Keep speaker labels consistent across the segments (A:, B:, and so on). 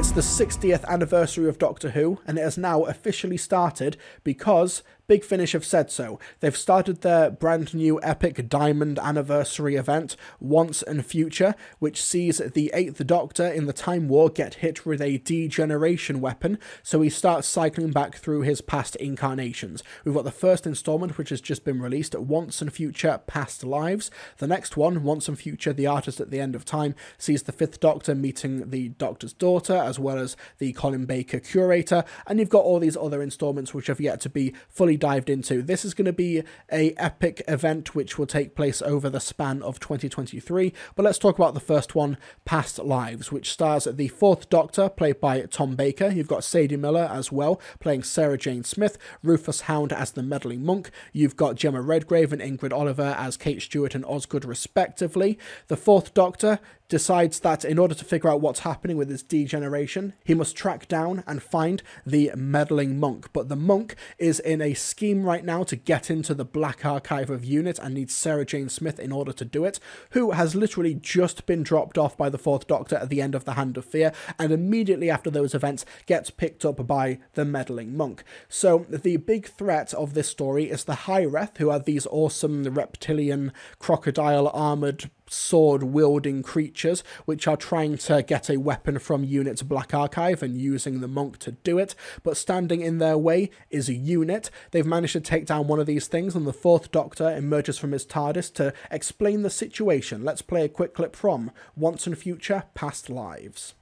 A: It's the 60th anniversary of Doctor Who, and it has now officially started because Big Finish have said so. They've started their brand new epic Diamond Anniversary event, Once and Future, which sees the 8th Doctor in the Time War get hit with a degeneration weapon, so he starts cycling back through his past incarnations. We've got the first instalment, which has just been released, Once and Future Past Lives. The next one, Once and Future The Artist at the End of Time, sees the 5th Doctor meeting the Doctor's daughter, as well as the Colin Baker curator, and you've got all these other installments which have yet to be fully dived into. This is going to be a epic event which will take place over the span of 2023, but let's talk about the first one, Past Lives, which stars the 4th Doctor, played by Tom Baker. You've got Sadie Miller as well, playing Sarah Jane Smith, Rufus Hound as the meddling monk. You've got Gemma Redgrave and Ingrid Oliver as Kate Stewart and Osgood respectively. The 4th Doctor decides that in order to figure out what's happening with his degeneration, he must track down and find the meddling monk. But the monk is in a scheme right now to get into the Black Archive of UNIT and needs Sarah Jane Smith in order to do it, who has literally just been dropped off by the 4th Doctor at the end of the Hand of Fear, and immediately after those events gets picked up by the meddling monk. So the big threat of this story is the Hyreth, who are these awesome reptilian crocodile armoured sword-wielding creatures which are trying to get a weapon from UNIT's Black Archive and using the monk to do it, but standing in their way is a UNIT. They've managed to take down one of these things, and the 4th Doctor emerges from his TARDIS to explain the situation. Let's play a quick clip from Once and Future Past Lives.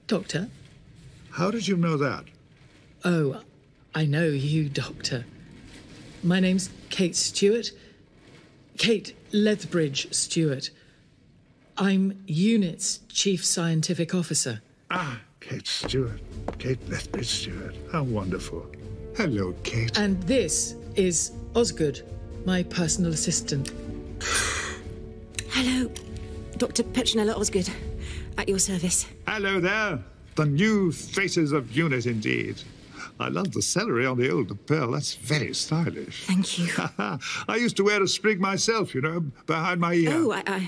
B: Doctor?
C: How did you know that?
B: Oh, I know you, Doctor. My name's Kate Stewart. Kate Lethbridge Stewart. I'm UNIT's Chief Scientific Officer.
C: Ah, Kate Stewart. Kate Lethbridge Stewart. How wonderful. Hello, Kate.
B: And this is Osgood, my personal assistant.
D: Hello, Dr. Petronella Osgood, at your service.
C: Hello there. The new faces of UNIT, indeed. I love the celery on the old lapel. That's very stylish.
D: Thank you.
C: I used to wear a sprig myself, you know, behind my ear.
D: Oh,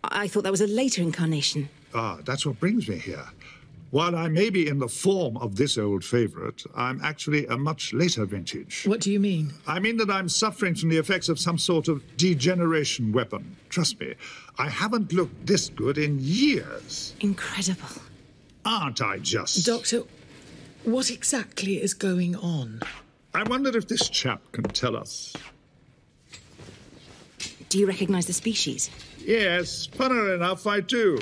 D: I thought that was a later incarnation.
C: Ah, that's what brings me here. While I may be in the form of this old favourite, I'm actually a much later vintage.
B: What do you mean?
C: I mean that I'm suffering from the effects of some sort of degeneration weapon. Trust me, I haven't looked this good in years.
D: Incredible.
C: Aren't I just?
B: Doctor, what exactly is going on?
C: I wondered if this chap can tell us.
D: Do you recognise the species?
C: Yes, funnily enough, I do.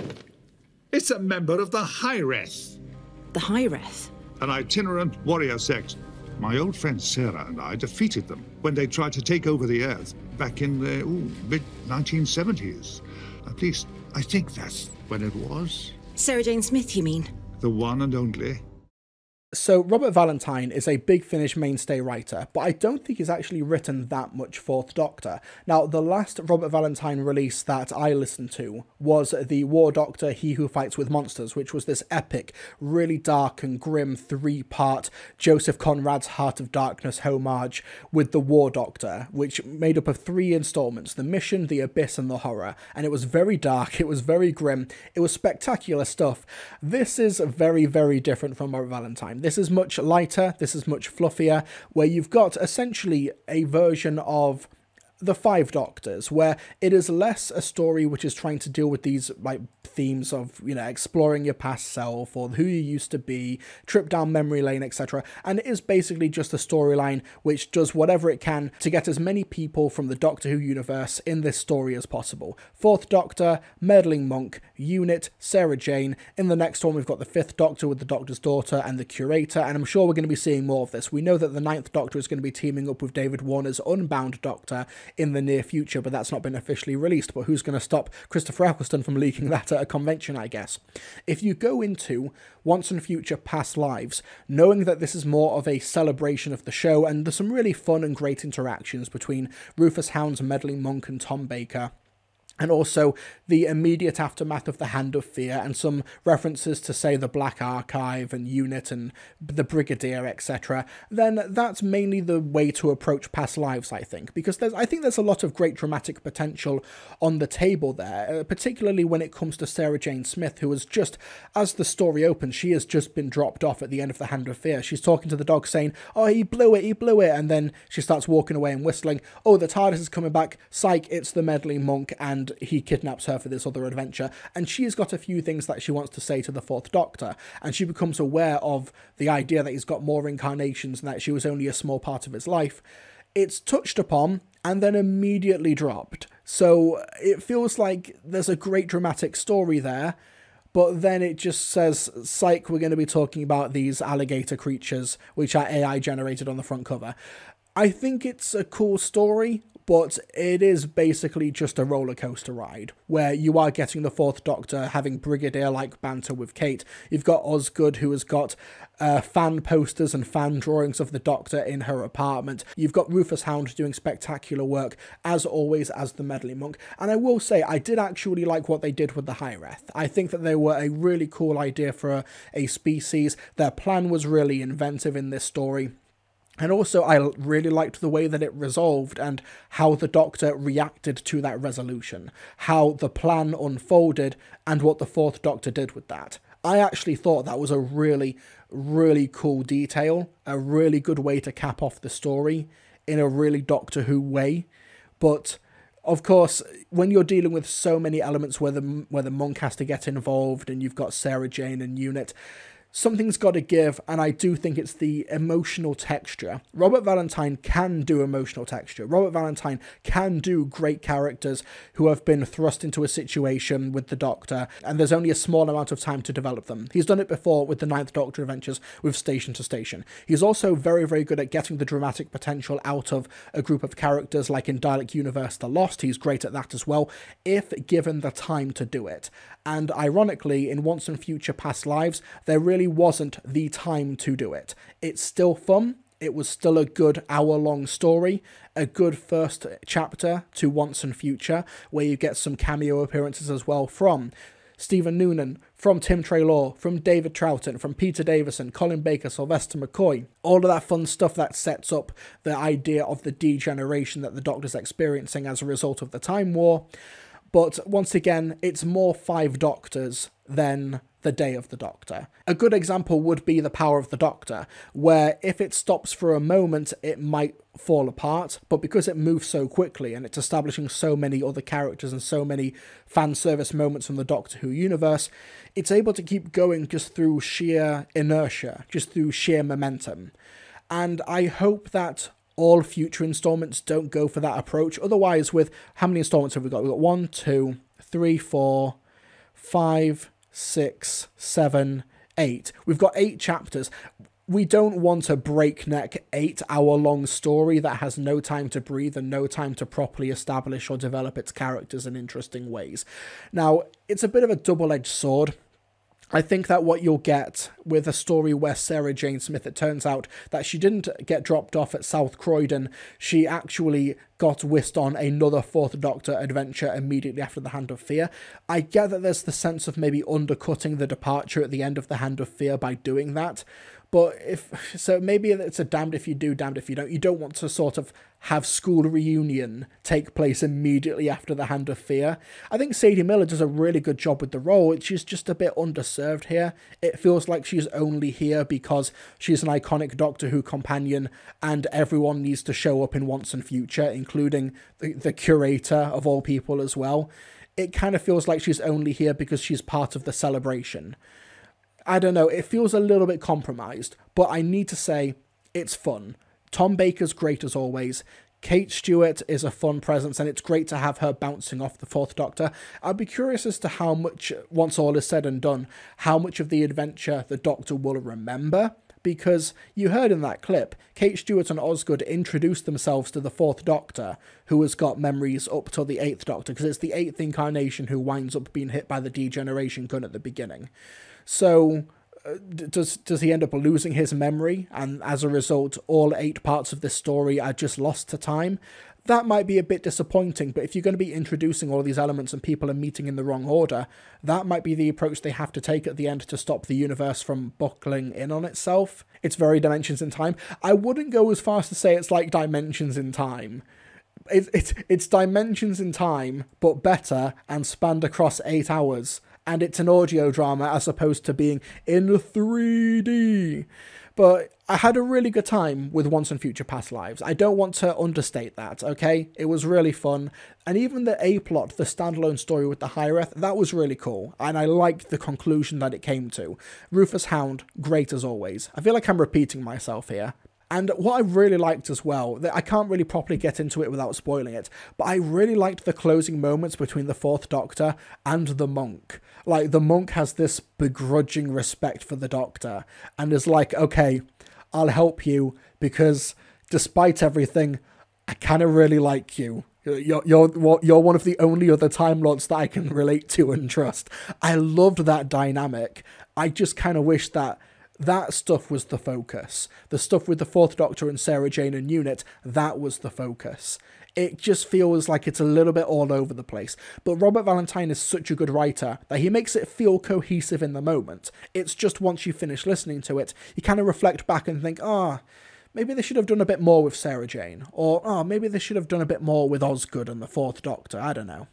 C: It's a member of the Hyreth.
D: The Hyreth?
C: An itinerant warrior sect. My old friend Sarah and I defeated them when they tried to take over the Earth back in the mid-1970s. At least, I think that's when it was.
D: Sarah Jane Smith, you mean?
C: The one and only.
A: So Robert Valentine is a Big Finish mainstay writer, but I don't think he's actually written that much 4th Doctor. Now, the last Robert Valentine release that I listened to was the War Doctor, He Who Fights with Monsters, which was this epic, really dark and grim 3-part Joseph Conrad's Heart of Darkness homage with the War Doctor, which made up of 3 installments, The Mission, The Abyss and The Horror, and it was very dark, it was very grim, it was spectacular stuff. This is very, very different from Robert Valentine. This is much lighter, this is much fluffier, where you've got essentially a version of the 5 Doctors, where it is less a story which is trying to deal with these like themes of, you know, exploring your past self or who you used to be, trip down memory lane, etc. And it is basically just a storyline which does whatever it can to get as many people from the Doctor Who universe in this story as possible. 4th Doctor, meddling monk, UNIT, Sarah Jane. In the next one we've got the 5th Doctor with the Doctor's daughter and the curator, and I'm sure we're going to be seeing more of this. We know that the 9th Doctor is going to be teaming up with David Warner's Unbound Doctor in the near future, but that's not been officially released. But who's going to stop Christopher Eccleston from leaking that at a convention, I guess? If you go into Once and Future Past Lives, knowing that this is more of a celebration of the show, and there's some really fun and great interactions between Rufus Hound's meddling monk and Tom Baker, and also the immediate aftermath of the Hand of Fear, and some references to, say, the Black Archive and Unit and the Brigadier, etc., then that's mainly the way to approach Past Lives, I think, because I think there's a lot of great dramatic potential on the table there, particularly when it comes to Sarah Jane Smith, who has just, as the story opens, she has just been dropped off at the end of the Hand of Fear. She's talking to the dog saying, "Oh, he blew it," and then she starts walking away and whistling, "Oh, the TARDIS is coming back, psych, it's the meddling monk," and he kidnaps her for this other adventure, and she's got a few things that she wants to say to the Fourth Doctor, and she becomes aware of the idea that he's got more incarnations and that she was only a small part of his life. It's touched upon and then immediately dropped, so it feels like there's a great dramatic story there, but then it just says, psych, we're going to be talking about these alligator creatures which are AI generated on the front cover. I think it's a cool story, but it is basically just a roller coaster ride, where you are getting the Fourth Doctor having Brigadier-like banter with Kate. You've got Osgood, who has got fan posters and fan drawings of the Doctor in her apartment. You've got Rufus Hound doing spectacular work, as always, as the meddling monk. And I will say, I did actually like what they did with the Hyreth. I think that they were a really cool idea for a species. Their plan was really inventive in this story. And also, I really liked the way that it resolved and how the Doctor reacted to that resolution, how the plan unfolded and what the Fourth Doctor did with that. I actually thought that was a really, really cool detail, a really good way to cap off the story in a really Doctor Who way. But of course, when you're dealing with so many elements where the monk has to get involved and you've got Sarah Jane and Unit, something's got to give, and I do think it's the emotional texture. Robert Valentine can do emotional texture. Robert Valentine can do great characters who have been thrust into a situation with the Doctor, and there's only a small amount of time to develop them. He's done it before with the Ninth Doctor adventures with Station to Station. He's also very, very good at getting the dramatic potential out of a group of characters, like in Dalek Universe The Lost. He's great at that as well, if given the time to do it. And ironically, in Once and Future Past Lives, there really wasn't the time to do it. It's still fun. It was still a good hour-long story, a good first chapter to Once and Future, where you get some cameo appearances as well from Stephen Noonan, from Tim Treloar, from David Troughton, from Peter Davison, Colin Baker, Sylvester McCoy, all of that fun stuff that sets up the idea of the degeneration that the Doctor's experiencing as a result of the Time War. But once again, it's more Five Doctors than the Day of the Doctor. A good example would be The Power of the Doctor, where if it stops for a moment, it might fall apart, but because it moves so quickly and it's establishing so many other characters and so many fan service moments from the Doctor Who universe, it's able to keep going just through sheer inertia, just through sheer momentum. And I hope that all future installments don't go for that approach. Otherwise, with how many installments have we got? We've got 1, 2, 3, 4, 5, 6, 7, 8. We've got 8 chapters. We don't want a breakneck 8-hour-long story that has no time to breathe and no time to properly establish or develop its characters in interesting ways. Now, it's a bit of a double-edged sword. I think that what you'll get with a story where Sarah Jane Smith, it turns out that she didn't get dropped off at South Croydon, she actually got whisked on another Fourth Doctor adventure immediately after the Hand of Fear. I get that there's the sense of maybe undercutting the departure at the end of the Hand of Fear by doing that, but maybe it's a damned if you do, damned if you don't. You don't want to sort of have school reunion take place immediately after the Hand of Fear. I think Sadie Miller does a really good job with the role. She's just a bit underserved here. It feels like she's only here because she's an iconic Doctor Who companion and everyone needs to show up in Once and Future, including the curator of all people as well. It kind of feels like she's only here because she's part of the celebration. I don't know, it feels a little bit compromised, but I need to say, it's fun. Tom Baker's great as always. Kate Stewart is a fun presence, and it's great to have her bouncing off the Fourth Doctor. I'd be curious as to how much, once all is said and done, how much of the adventure the Doctor will remember, because you heard in that clip, Kate Stewart and Osgood introduced themselves to the Fourth Doctor, who has got memories up till the Eighth Doctor, because it's the 8th incarnation who winds up being hit by the degeneration gun at the beginning. So, does he end up losing his memory, and as a result, all 8 parts of this story are just lost to time? that might be a bit disappointing, but if you're going to be introducing all these elements and people are meeting in the wrong order, that might be the approach they have to take at the end to stop the universe from buckling in on itself. It's very Dimensions in Time. I wouldn't go as far as to say it's like Dimensions in Time. It's Dimensions in Time, but better and spanned across 8 hours. And it's an audio drama as opposed to being in 3D. But I had a really good time with Once and Future Past Lives. I don't want to understate that, okay? It was really fun. And even the A-plot, the standalone story with the Hiereth, that was really cool. And I liked the conclusion that it came to. Rufus Hound, great as always. I feel like I'm repeating myself here. And what I really liked as well, that I can't really properly get into it without spoiling it, but I really liked the closing moments between the Fourth Doctor and the monk. Like, the monk has this begrudging respect for the Doctor, and is like, okay, I'll help you, because despite everything, I kind of really like you. You're one of the only other Time Lords that I can relate to and trust. I loved that dynamic. I just kind of wish that stuff was the focus. The stuff with the Fourth Doctor and Sarah Jane and Unit, that was the focus. It just feels like it's a little bit all over the place. But Robert Valentine is such a good writer that he makes it feel cohesive in the moment. It's just once you finish listening to it, you kind of reflect back and think, maybe they should have done a bit more with Sarah Jane. Or, maybe they should have done a bit more with Osgood and the Fourth Doctor. I don't know.